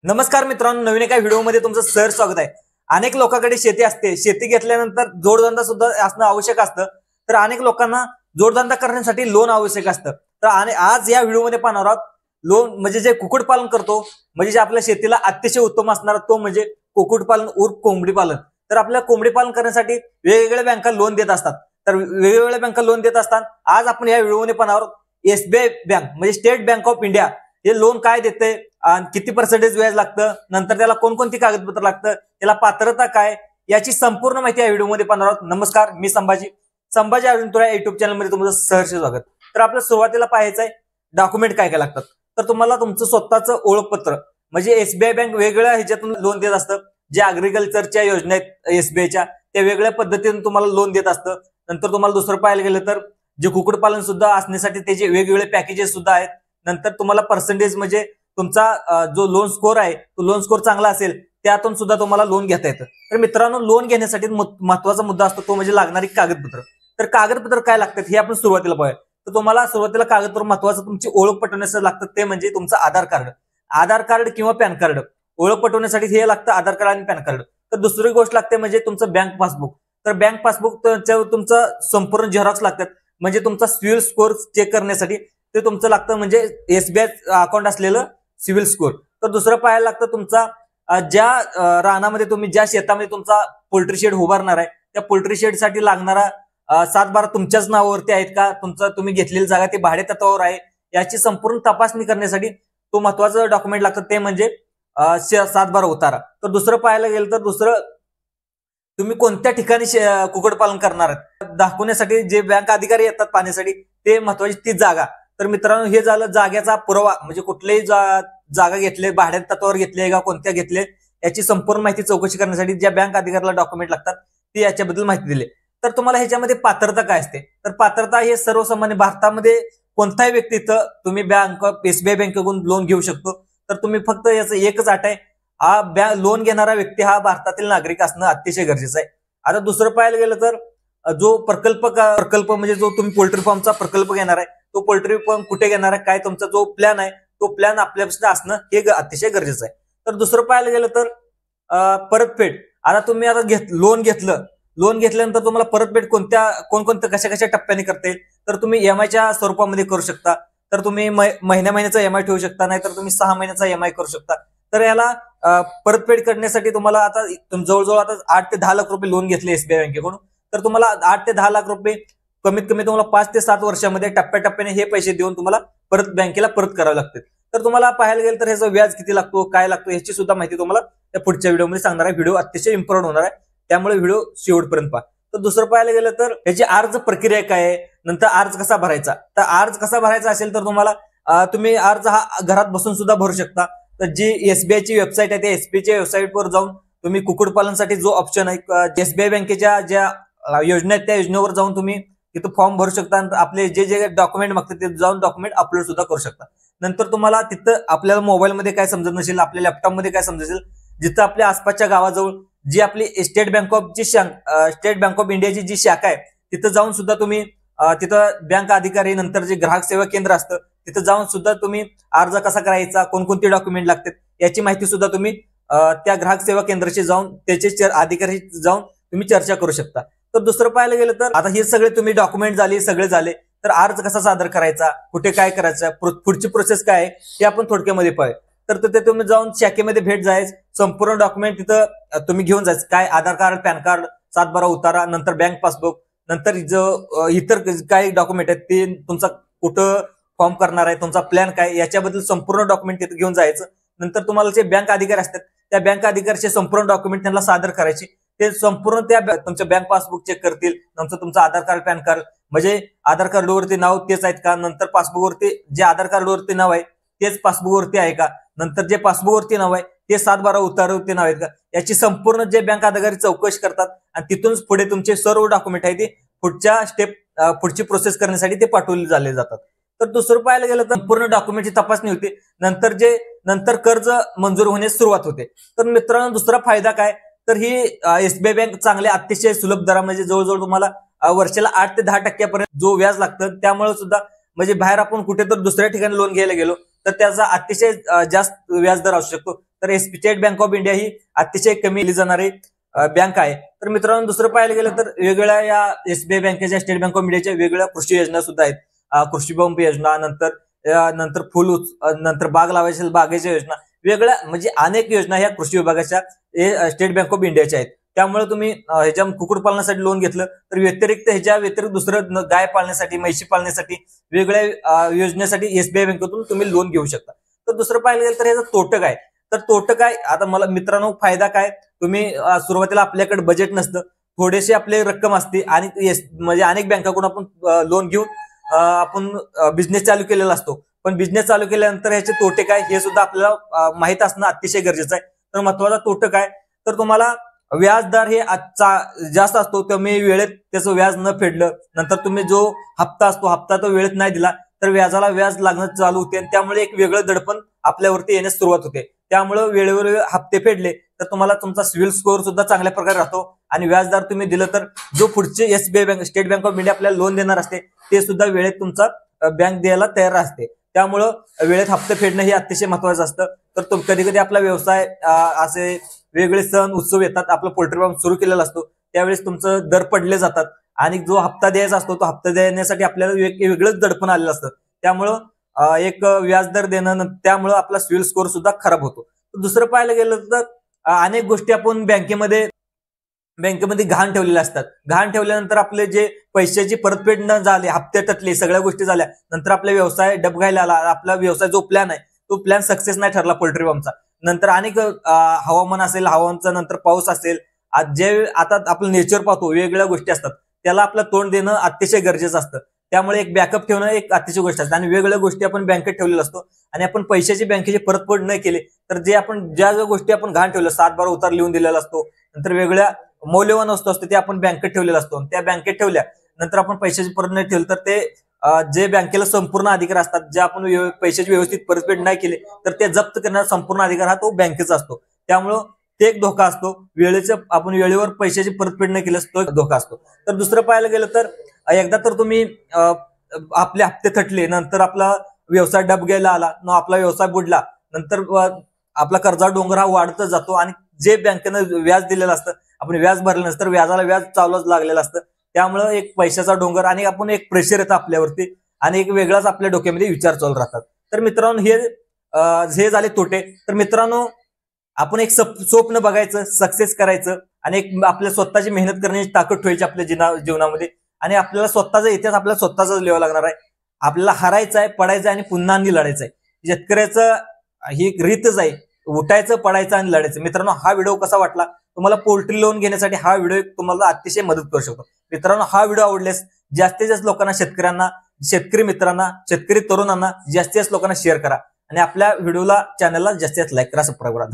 नमस्कार मित्रांनो, नवीन एका व्हिडिओमध्ये तुमचं सर स्वागत आहे। अनेक लोकांकडे शेती असते, शेती घेतल्यानंतर जोडधंदा सुद्धा असणं आवश्यक असतं। तर अनेक लोकांना जोडधंदा करण्यासाठी लोन आवश्यक असतं। तर आज या व्हिडिओमध्ये पाहणार आहोत लोन म्हणजे जे कुक्कुटपालन करतो, म्हणजे जे आपल्या शेतीला अतिशय उत्तम असणार तो म्हणजे कुक्कुटपालन उर्फ कोंबडी पालन। तर आपल्या कोंबडी पालन करण्यासाठी वेगवेगळ्या बँका लोन देत असतात। तर वेगवेगळ्या बँका लोन देत असतात। आज आपण या व्हिडिओमध्ये पाहणार आहोत एसबीआय बँक म्हणजे स्टेट बँक ऑफ इंडिया हे लोन काय देते, किती पर्सेंटेज व्याज लागतं, नंतर त्याला कोणकोणती कागदपत्र लागतं, त्याला पात्रता काय, याची संपूर्ण माहिती या व्हिडिओमध्ये पाहणार आहोत। नमस्कार, मी संभाजी अरविंद तुरा युट्यूब चॅनल मध्ये तुमचं सहर्ष स्वागत। तर आपल्या सुरुवातीला पाहायचं आहे डॉक्युमेंट काय काय लागतात। तर तुम्हाला तुमचं स्वतःचं ओळखपत्र म्हणजे एसबीआय बँक वेगवेगळ्या ह्याच्यातून लोन देत असतं। जे अग्रिकल्चरच्या योजना आहेत एसबीआयच्या त्या वेगळ्या पद्धतीने तुम्हाला लोन देत असतं। नंतर तुम्हाला दुसरं पाहायला गेलं तर जे कुक्कुटपालन सुद्धा असण्यासाठी त्याचे वेगवेगळे पॅकेजेस सुद्धा आहेत। नंतर तुम्हाला पर्सेंटेज म्हणजे तुमचा जो लोन स्कोर आहे तो लोन स्कोर चांगला असेल त्यातून सुद्धा तुम्हाला लोन घेता येतं। तर मित्रांनो, लोन घेण्यासाठी महत्त्वाचा मुद्दा असतो तो म्हणजे लागणारी कागदपत्र। तर कागदपत्र काय लागतात हे आपण सुरुवातीला पाहूया। तर तुम्हाला सुरुवातीला कागदपत्र महत्त्वाचं तुमची ओळख पटवण्यासाठी लागतं ते म्हणजे तुमचं आधार कार्ड किंवा पॅन कार्ड। ओळख पटवण्यासाठी हे लागतं आधार कार्ड आणि पॅन कार्ड। तर दुसरी गोष्ट लागते म्हणजे तुमचं बँक पासबुक। तर बँक पासबुक तुमचं संपूर्ण झेरॉक्स लागतात म्हणजे तुमचा सिबिल स्कोर चेक करण्यासाठी ते तुमचं लागतं म्हणजे एसबीआय अकाउंट असलेलं सिबिल स्कोर। तर दुसरं पाहायला लागतं तुमचा ज्या रानामध्ये तुम्ही ज्या शेतामध्ये तुमचा पोल्ट्री शेड उभारणार आहे त्या पोल्ट्री शेड साठी लागणारा 7/12 तुमच्याच नावावरती आहेत का, तुम्ही घेतलेली जागा ती भाडे तत्वावर आहे याची संपूर्ण तपासणी करण्यासाठी तो महत्वाचं डॉक्युमेंट लागतं ते म्हणजे 7/12 उतारा। तर दुसरं पाहायला गेलं तर दुसरं तुम्ही कोणत्या ठिकाणी कुक्कुटपालन करणार आहात दाखवण्यासाठी जे बँक अधिकारी येतात पाहण्यासाठी ते महत्वाची ती जागा। तर मित्रांनो, हे झालं जागेचा पुरावा म्हणजे कुठलेही जागा घेतले भाड्या तत्वावर घेतले का कोणत्या घेतले याची संपूर्ण माहिती चौकशी करण्यासाठी ज्या बँक अधिकाऱ्याला डॉक्युमेंट लागतात ते याच्याबद्दल माहिती दिली। तर तुम्हाला ह्याच्यामध्ये पात्रता काय असते, तर पात्रता हे सर्वसामान्य भारतामध्ये कोणताही व्यक्ती तुम्ही एसबीआय बँकेकडून लोन घेऊ शकतो। तर तुम्ही फक्त याचं एकच अट आहे, लोन घेणारा व्यक्ती हा भारतातील नागरिक असणं अतिशय गरजेचं आहे। आता दुसरं पाहायला गेलं तर जो प्रकल्प म्हणजे जो तुम्ही पोल्ट्री फार्मचा प्रकल्प घेणार आहे तो पोल्ट्री फार्म कुठे घेणार आहे, काय तुमचा जो प्लॅन आहे तो प्लॅन आपल्यापासून असणं हे अतिशय गरजेचं आहे। तर दुसरं पाहायला गेलं तर परतफेड। आता तुम्ही आता लोन घेतल्यानंतर तुम्हाला परतफेड कोणकोणत्या कशा टप्प्याने करता येईल, तर तुम्ही एमआयच्या स्वरूपामध्ये करू शकता। तर तुम्ही महिन्याचा एमआय ठेवू शकता, नाहीतर तुम्ही 6 महिन्याचा एमआय करू शकता। तर याला परतफेड करण्यासाठी तुम्हाला आता जवळजवळ आता 8 ते 10 लाख रुपये लोन घेतले एसबीआय बँकेकडून। तर तुम्हाला 8 ते 10 लाख रुपये कमीत कमी तुम्हाला 5 ते 7 वर्षामध्ये टप्प्याटप्प्याने हे पैसे देऊन तुम्हाला परत बँकेला परत करावे लागतील। तर तुम्हाला पाहायला गेलं तर ह्याचा व्याज किती लागतो काय लागतो याची सुद्धा माहिती तुम्हाला त्या पुढच्या व्हिडिओमध्ये सांगणार आहे। व्हिडिओ अतिशय इम्पॉर्टंट होणार आहे त्यामुळे व्हिडिओ शेवटपर्यंत पहा। तर दुसरं पाहायला गेलं तर याची अर्ज प्रक्रिया काय आहे, नंतर अर्ज कसा भरायचा। तर अर्ज कसा भरायचा असेल तर तुम्ही अर्ज हा घरात बसून सुद्धा भरू शकता। तर जी एसबीआयची वेबसाईट आहे त्या एसबीआयच्या वेबसाईटवर जाऊन तुम्ही कुक्कुटपालनासाठी जो ऑप्शन आहे एसबीआय बँकेच्या ज्या योजना आहेत त्या योजनेवर जाऊन तुम्ही तिथं फॉर्म भरू शकता। आपले जे डॉक्युमेंट मागतात ते जाऊन डॉक्युमेंट अपलोड सुद्धा करू शकता। नंतर तुम्हाला तिथं आपल्याला मोबाईलमध्ये काय समजत नसेल, आपल्या लॅपटॉपमध्ये काय समजत असेल, जिथं आपल्या आसपासच्या गावाजवळ जी आपली स्टेट बँक ऑफ इंडियाची जी शाखा आहे तिथं जाऊन सुद्धा तुम्ही तिथं बँक अधिकारी नंतर जे ग्राहक सेवा केंद्र असतं तिथं जाऊन सुद्धा तुम्ही अर्ज कसा करायचा, कोणकोणते डॉक्युमेंट लागतात याची माहिती सुद्धा तुम्ही त्या ग्राहक सेवा केंद्राशी जाऊन त्याचे अधिकारी जाऊन तुम्ही चर्चा करू शकता। तर दुसरं पाहायला गेलं तर आता हे सगळे तुम्ही डॉक्युमेंट सगळे झाले तर अर्ज कसा सादर करायचा, कुठे काय करायचं, पुढची प्रोसेस काय आहे हे आपण थोडक्यामध्ये पाहूया। तर तिथे तुम्ही जाऊन शाखेमध्ये भेट जायचं, संपूर्ण डॉक्युमेंट तिथं तुम्ही घेऊन जायचं, काय आधार कार्ड, पॅन कार्ड, 7/12 उतारा, नंतर बँक पासबुक, नंतर जो इतर काय डॉक्युमेंट आहेत ते तुमचा कुठं फॉर्म करणार आहे, तुमचा प्लॅन काय याच्याबद्दल संपूर्ण डॉक्युमेंट तिथे घेऊन जायचं। नंतर तुम्हाला जे बँक अधिकारी असतात त्या बँक अधिकाऱ्याचे संपूर्ण डॉक्युमेंट त्यांना सादर करायचे, ते संपूर्ण त्या तुमच्या बँक पासबुक चेक करतील। नंतर तुमचं आधार कार्ड, पॅन कार्ड म्हणजे आधार कार्डवरती नाव तेच आहेत का, नंतर पासबुकवरती जे आधार कार्डवरती नाव आहे तेच पासबुकवरती आहे का, नंतर जे पासबुकवरती नाव आहे ते 7/12 उतारावरती नाव आहेत का याची संपूर्ण जे बँक अधिकारी चौकशी करतात आणि तिथून पुढे तुमचे सर्व डॉक्युमेंट आहे ते पुढची प्रोसेस करण्यासाठी ते पाठवले झाले जातात। तर दुसरं पाहायला गेलं तर पूर्ण डॉक्युमेंटची तपासणी होते, नंतर कर्ज मंजूर होण्यास सुरुवात होते। तर मित्रांनो, दुसरा फायदा काय, तर ही एसबीआय बँक चांगल्या अतिशय सुलभ दरामध्ये जवळजवळ तुम्हाला वर्षाला 8 ते 10% जो व्याज लागतं त्यामुळे सुद्धा म्हणजे बाहेर आपण कुठे तर दुसऱ्या ठिकाणी लोन घ्यायला गेलो तर त्याचा अतिशय जास्त व्याजदर असू शकतो। तर स्टेट बँक ऑफ इंडिया ही अतिशय कमी दिली जाणारी बँक आहे. तर मित्रांनो दुसरं पाहायला गेलं तर वेगवेगळ्या या एसबीआय बँकेच्या स्टेट बँक ऑफ इंडियाच्या वेगवेगळ्या कृषी योजना सुद्धा आहेत. कृषी पंप योजना, नंतर नंतर बाग लावायच्या बागेच्या योजना, वेगळ्या म्हणजे अनेक योजना ह्या कृषी विभागाच्या स्टेट बँक ऑफ इंडियाच्या आहेत. त्यामुळे तुम्ही ह्याच्या कुक्कुटपालनासाठी लोन घेतलं तर ह्याच्या व्यतिरिक्त दुसरं गाय पाळण्यासाठी, म्हैशी पाळण्यासाठी वेगळ्या योजनेसाठी एसबीआय बँकेतून तुम्ही लोन घेऊ शकता. तर दुसरं पाहायला गेलं तर ह्याचं तोटं काय, तर तोटं काय, आता मला मित्रांनो फायदा काय, तुम्ही सुरुवातीला आपल्याकडे बजेट नसतं, थोडेसे आपली रक्कम असते आणि म्हणजे अनेक बँकाकडून आपण लोन घेऊन आपण बिझनेस चालू केलेला असतो. पण बिझनेस चालू केल्यानंतर ह्याचे तोटे काय हे सुद्धा आपल्याला माहित असणं अतिशय गरजेचं आहे. तर महत्वाचा तोटं काय, तर तुम्हाला व्याजदर हे जास्त असतो. तुम्ही वेळेत त्याचं व्याज न फेडलं, नंतर तुम्ही जो हप्ता असतो हप्ता तो वेळेत नाही दिला तर व्याजाला व्याज लागणं चालू होते आणि त्यामुळे एक वेगळं दडपण आपल्यावरती येण्यास सुरुवात होते. त्यामुळे वेळेवर हप्ते फेडले तर तुम्हाला तुमचा सिव्हिल स्कोअर सुद्धा चांगल्या प्रकारे राहतो आणि व्याजदर तुम्ही दिलं तर जो पुढचे SBI bank, state bank of India आपल्याला लोन देणार असते ते सुद्धा वेळेत तुमचा बँक द्यायला तयार असते. त्यामुळं वेळेत हप्ते फेडणं हे अतिशय महत्वाचं असतं. तर कधी कधी आपला व्यवसाय असे वेगवेगळे सण उत्सव येतात, आपला पोल्ट्री फार्म सुरू केलेला असतो, त्यावेळेस तुमचं दर पडले जातात आणि जो हप्ता द्यायचा असतो तो हप्ता देण्यासाठी आपल्याला वेगळंच दडपण आलेलं असतं. त्यामुळं एक व्याजदर देणं, त्यामुळं आपला सिव्हिल स्कोअर सुद्धा खराब होतो. दुसरं पाहायला गेलं तर अनेक गोष्टी आपण बँकेमध्ये घाण ठेवलेल्या असतात. घाण ठेवल्यानंतर आपले जे पैशाची परतफेड न झाली, हप्ते तटले, सगळ्या गोष्टी झाल्या, नंतर आपला व्यवसाय डबघाईला आला, आपला व्यवसाय जो प्लॅन आहे तो प्लॅन सक्सेस नाही ठरला पोल्ट्री फार्मचा, नंतर अनेक हवामान असेल, हवामानचा नंतर पाऊस असेल, जे आता आपलं नेचर पाहतो वेगवेगळ्या गोष्टी असतात, त्याला आपलं तोंड देणं अतिशय गरजेचं असतं. त्यामुळे एक बॅकअप ठेवणं एक अतिशय गोष्ट असते आणि वेगवेगळ्या गोष्टी आपण बँकेत ठेवलेला असतो आणि आपण पैशाची बँकेची परतफेड न केली तर ज्या गोष्टी आपण घाण ठेवल्या, 7-12 उतार लिहून दिलेला असतो, नंतर वेगळ्या मौल्यवान वस्तू असते ते आपण बँकेत ठेवलेला असतो, त्या बँकेत ठेवल्या नंतर आपण पैशाची परत नाही ठेवली तर ते जे बँकेला संपूर्ण अधिकार असतात, जे आपण पैशाची व्यवस्थित परतफेड नाही केली तर ते जप्त करण्याचा संपूर्ण अधिकार हा तो बँकेचा असतो. त्यामुळं ते एक धोका असतो. आपण वेळेवर पैशाची परतफेड न केल्यास तो एक धोका असतो. तर दुसरं पाहायला गेलं तर एकदा तर तुम्ही आपले हप्ते थटले, नंतर आपला व्यवसाय डबघाईला आला, आपला व्यवसाय बुडला, नंतर आपला कर्जा डोंगर हा वाढतच जातो आणि जे बँकेनं व्याज दिलेलं असतं आपण व्याज भरलं नसतं, व्याजाला व्याज चालूच लागलेलं असतं. त्यामुळं एक पैशाचा डोंगर आणि आपण एक प्रेशर येतं आपल्यावरती आणि एक वेगळाच आपल्या डोक्यामध्ये विचार चालू राहतात. तर मित्रांनो हे झाले तोटे. तर मित्रांनो आपण एक स्वप्न बघायचं, सक्सेस करायचं आणि एक आपल्या स्वतःची मेहनत करण्याची ताकद ठेवायची आपल्या जीवनामध्ये आणि आपल्याला स्वतःचा इतिहास आपल्याला स्वतःचाच लिहावा लागणार आहे. आपल्याला हारायचं आहे, पडायचं आहे आणि पुन्हा आणि लढायचं आहे. शेतकऱ्याचं ही रीतच आहे, उठायचं, पडायचं आणि लढायचं. मित्रांनो हा व्हिडिओ कसा वाटला, तुम्हाला पोल्ट्री लोन घेण्यासाठी हा व्हिडिओ तुम्हाला अतिशय मदत करू शकतो. मित्रांनो हा व्हिडिओ आवडल्यास जास्तीत जास्त लोकांना, शेतकरी मित्रांना, शेतकरी तरुणांना जास्तीत जास्त लोकांना शेअर करा आणि आपल्या व्हिडिओला, चॅनलला जास्तीत जास्त लाईक करा, सबस्क्राईब करा.